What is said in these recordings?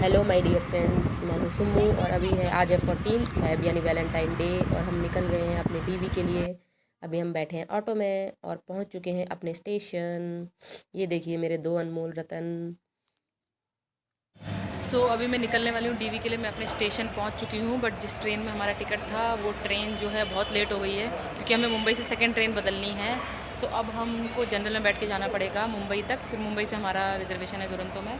Hello my dear friends, मैं हूँ सुम्मू और अभी है आज है 14 यानी वैलेंटाइन डे और हम निकल गए हैं अपने डीवी के लिए। अभी हम बैठे हैं ऑटो में और पहुँच चुके हैं अपने स्टेशन। ये देखिए मेरे दो अनमोल रतन। अभी मैं निकलने वाली हूँ डीवी के लिए। मैं अपने स्टेशन पहुँच चुकी हूँ, बट जिस ट्रेन में हमारा टिकट था वो ट्रेन जो है बहुत लेट हो गई है, क्योंकि हमें मुंबई से सेकंड ट्रेन बदलनी है। तो अब हमको जनरल में बैठ के जाना पड़ेगा मुंबई तक, फिर मुंबई से हमारा रिजर्वेशन है दुरंतो में।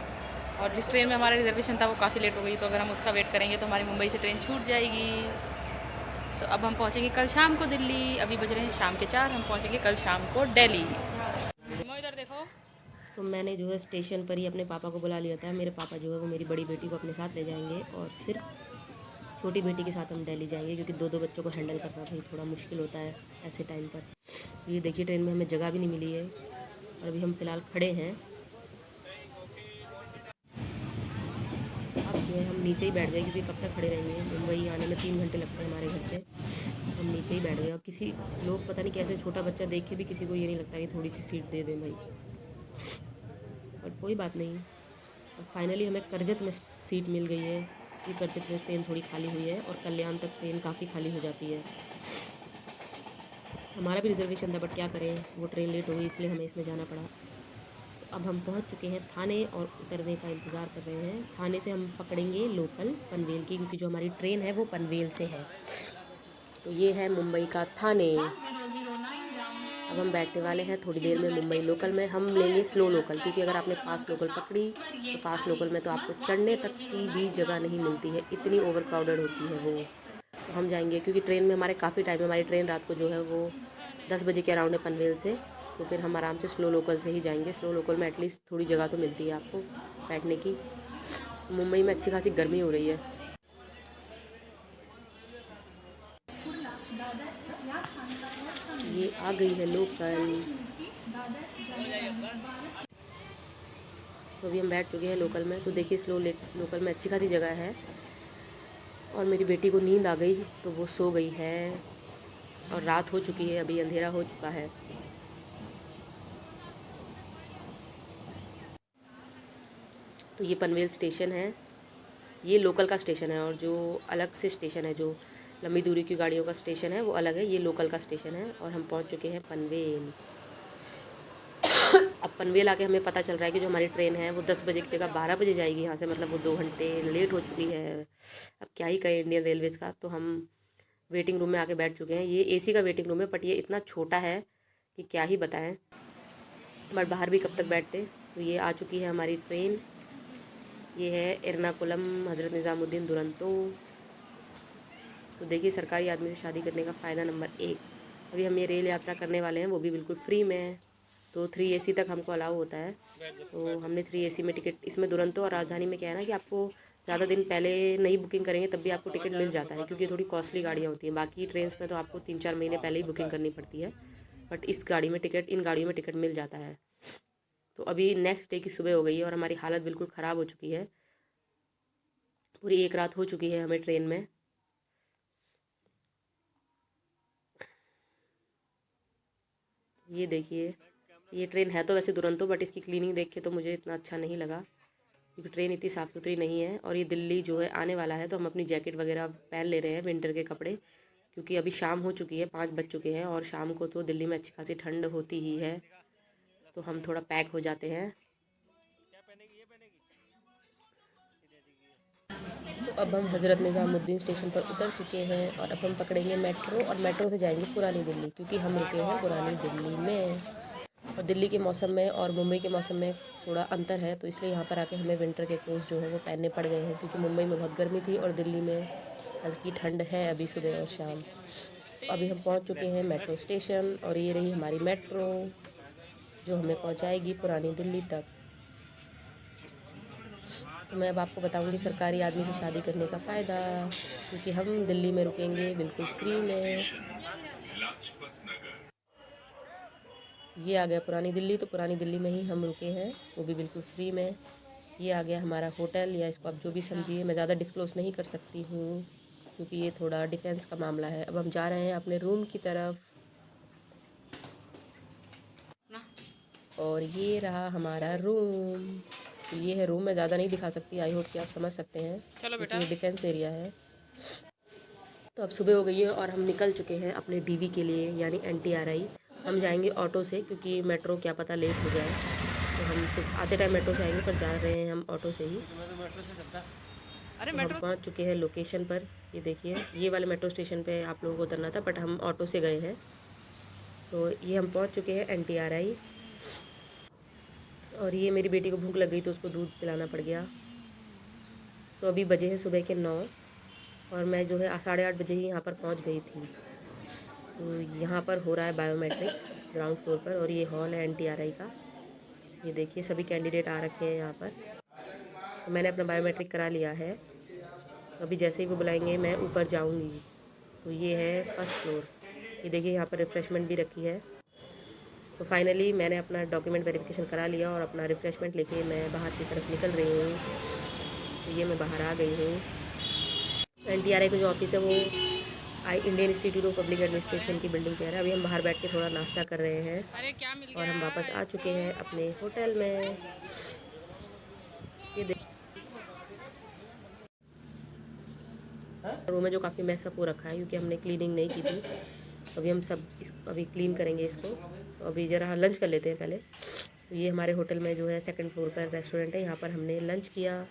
और जिस ट्रेन में हमारा रिजर्वेशन था वो काफ़ी लेट हो गई, तो अगर हम उसका वेट करेंगे तो हमारी मुंबई से ट्रेन छूट जाएगी। तो अब हम पहुँचेंगे कल शाम को दिल्ली। अभी बज रहे हैं शाम के 4, हम पहुँचेंगे कल शाम को दिल्ली। इधर देखो। तो मैंने जो है स्टेशन पर ही अपने पापा को बुला लिया था। मेरे पापा जो है वो मेरी बड़ी बेटी को अपने साथ ले जाएंगे और सिर्फ छोटी बेटी के साथ हम दिल्ली जाएंगे, क्योंकि दो दो बच्चों को हैंडल करना भाई थोड़ा मुश्किल होता है ऐसे टाइम पर। ये देखिए ट्रेन में हमें जगह भी नहीं मिली है और अभी हम फ़िलहाल खड़े हैं। अब जो है हम नीचे ही बैठ गए, क्योंकि कब तक खड़े रहेंगे। मुंबई आने में 3 घंटे लगते हैं हमारे घर से। तो हम नीचे ही बैठ गए और किसी लोग पता नहीं कैसे छोटा बच्चा देख के भी किसी को ये नहीं लगता कि थोड़ी सी सीट दे दें भाई। बट कोई बात नहीं, अब फाइनली हमें करजत में सीट मिल गई है। ये करजत में ट्रेन थोड़ी खाली हुई है और कल्याण तक ट्रेन काफ़ी खाली हो जाती है। हमारा भी रिजर्वेशन था, बट क्या करें, वो ट्रेन लेट हो गई इसलिए हमें इसमें जाना पड़ा। तो अब हम पहुंच चुके हैं थाने और उतरने का इंतज़ार कर रहे हैं। थाने से हम पकड़ेंगे लोकल पनवेल की, क्योंकि जो हमारी ट्रेन है वो पनवेल से है। तो ये है मुंबई का थाने। अब हम बैठने वाले हैं थोड़ी देर में मुंबई लोकल में। हम लेंगे स्लो लोकल, क्योंकि अगर आपने फास्ट लोकल पकड़ी तो फास्ट लोकल में तो आपको चढ़ने तक की भी जगह नहीं मिलती है, इतनी ओवर क्राउडेड होती है वो। तो हम जाएंगे, क्योंकि ट्रेन में हमारे काफ़ी टाइम है। हमारी ट्रेन रात को जो है वो 10 बजे के अराउंड है पनवेल से। तो फिर हम आराम से स्लो लोकल से ही जाएंगे। स्लो लोकल में एटलीस्ट थोड़ी जगह तो मिलती है आपको बैठने की। मुंबई में अच्छी खासी गर्मी हो रही है। ये आ गई है लोकल। तो अभी हम बैठ चुके हैं लोकल में। तो देखिए लोकल में अच्छी खासी जगह है और मेरी बेटी को नींद आ गई तो वो सो गई है और रात हो चुकी है, अभी अंधेरा हो चुका है। तो ये पनवेल स्टेशन है, ये लोकल का स्टेशन है। और जो अलग से स्टेशन है, जो लंबी दूरी की गाड़ियों का स्टेशन है वो अलग है, ये लोकल का स्टेशन है। और हम पहुंच चुके हैं पनवेल। अब पनवेल आके हमें पता चल रहा है कि जो हमारी ट्रेन है वो 10 बजे की जगह 12 बजे जाएगी यहाँ से, मतलब वो 2 घंटे लेट हो चुकी है। अब क्या ही कहें इंडियन रेलवेज़ का। तो हम वेटिंग रूम में आके बैठ चुके हैं। ये एसी का वेटिंग रूम है, बट ये इतना छोटा है कि क्या ही बताएं। बट बाहर भी कब तक बैठते। तो ये आ चुकी है हमारी ट्रेन। ये है एर्नाकुलम हज़रत निज़ामुद्दीन दुरंतो। तो देखिए सरकारी आदमी से शादी करने का फ़ायदा नंबर 1। अभी हम ये रेल यात्रा करने वाले हैं, वो भी बिल्कुल फ्री में। तो 3 AC तक हमको अलाउ होता है। तो हमने 3 AC में टिकट, इसमें दुरंतो और राजधानी में क्या है ना कि आपको ज़्यादा दिन पहले नहीं बुकिंग करेंगे तब भी आपको टिकट मिल जाता है, क्योंकि थोड़ी कॉस्टली गाड़ियाँ होती हैं। बाकी ट्रेन्स में तो आपको 3-4 महीने पहले ही बुकिंग करनी पड़ती है, बट इन गाड़ियों में टिकट मिल जाता है। तो अभी नेक्स्ट डे की सुबह हो गई है और हमारी हालत बिल्कुल ख़राब हो चुकी है। पूरी एक रात हो चुकी है हमें ट्रेन में। ये देखिए, ये ट्रेन है तो वैसे दुरंतो, बट इसकी क्लीनिंग देख के तो मुझे इतना अच्छा नहीं लगा, क्योंकि ट्रेन इतनी साफ़ सुथरी नहीं है। और ये दिल्ली जो है आने वाला है, तो हम अपनी जैकेट वगैरह पहन ले रहे हैं, विंटर के कपड़े, क्योंकि अभी शाम हो चुकी है, 5 बज चुके हैं और शाम को तो दिल्ली में अच्छी खासी ठंड होती ही है। तो हम थोड़ा पैक हो जाते हैं। तो अब हम हज़रत निज़ामुद्दीन स्टेशन पर उतर चुके हैं और अब हम पकड़ेंगे मेट्रो और मेट्रो से जाएंगे पुरानी दिल्ली, क्योंकि हम रुके हैं पुरानी दिल्ली में। और दिल्ली के मौसम में और मुंबई के मौसम में थोड़ा अंतर है, तो इसलिए यहाँ पर आके हमें विंटर के क्लोथ्स जो है वो पहनने पड़ गए हैं, क्योंकि मुंबई में बहुत गर्मी थी और दिल्ली में हल्की ठंड है अभी सुबह और शाम। तो अभी हम पहुँच चुके हैं मेट्रो स्टेशन और ये रही हमारी मेट्रो जो हमें पहुँचाएगी पुरानी दिल्ली तक। तो मैं अब आपको बताऊंगी सरकारी आदमी से शादी करने का फ़ायदा, क्योंकि हम दिल्ली में रुकेंगे बिल्कुल फ्री में। ये आ गया पुरानी दिल्ली, तो पुरानी दिल्ली में ही हम रुके हैं, वो भी बिल्कुल फ्री में। ये आ गया हमारा होटल, या इसको आप जो भी समझिए, मैं ज़्यादा डिस्क्लोज़ नहीं कर सकती हूँ क्योंकि ये थोड़ा डिफेंस का मामला है। अब हम जा रहे हैं अपने रूम की तरफ और ये रहा हमारा रूम। तो ये है रूम, मैं ज़्यादा नहीं दिखा सकती, आई होप कि आप समझ सकते हैं चलो बेटा। क्योंकि ये डिफेंस एरिया है। तो अब सुबह हो गई है और हम निकल चुके हैं अपने डीवी के लिए, यानी NTRI। हम जाएंगे ऑटो से क्योंकि मेट्रो क्या पता लेट हो जाए, तो हम आते टाइम मेट्रो से आएंगे, पर जा रहे हैं हम ऑटो से ही। अरे तो हम मेट्रो। पहुंच चुके हैं लोकेशन पर। ये देखिए, ये वाले मेट्रो स्टेशन पे आप लोगों को उतरना था, बट हम ऑटो से गए हैं। तो ये हम पहुंच चुके हैं NTRI। और ये मेरी बेटी को भूख लग गई तो उसको दूध पिलाना पड़ गया। तो अभी बजे हैं सुबह के 9 और मैं जो है 8:30 बजे ही यहाँ पर पहुँच गई थी। तो यहाँ पर हो रहा है बायोमेट्रिक ग्राउंड फ्लोर पर, और ये हॉल है NTRI का। ये देखिए सभी कैंडिडेट आ रखे हैं यहाँ पर। तो मैंने अपना बायोमेट्रिक करा लिया है। तो अभी जैसे ही वो बुलाएंगे मैं ऊपर जाऊँगी। तो ये है फर्स्ट फ्लोर। ये देखिए यहाँ पर रिफ़्रेशमेंट भी रखी है। तो फाइनली मैंने अपना डॉक्यूमेंट वेरिफिकेशन करा लिया और अपना रिफ़्रेशमेंट लेके मैं बाहर की तरफ निकल रही हूँ। तो ये मैं बाहर आ गई हूँ। NTRI का जो ऑफिस है वो Indian institute of public administration की बिल्डिंग पे है। अभी हम बाहर बैठ के थोड़ा नाश्ता कर रहे हैं अरे क्या मिल और गया हम वापस आ चुके इसको? हैं अपने होटल में। ये रूम में जो काफ़ी मैसअप हो रखा है क्योंकि हमने क्लीनिंग नहीं की थी। अभी हम सब अभी क्लीन करेंगे इसको। तो अभी ज़रा लंच कर लेते हैं पहले। तो ये हमारे होटल में जो है सेकंड फ्लोर पर रेस्टोरेंट है, यहाँ पर हमने लंच किया।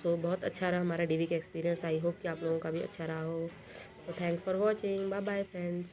सो बहुत अच्छा रहा हमारा डीवी का एक्सपीरियंस। आई होप कि आप लोगों का भी अच्छा रहा हो। तो thanks for watching, bye bye friends.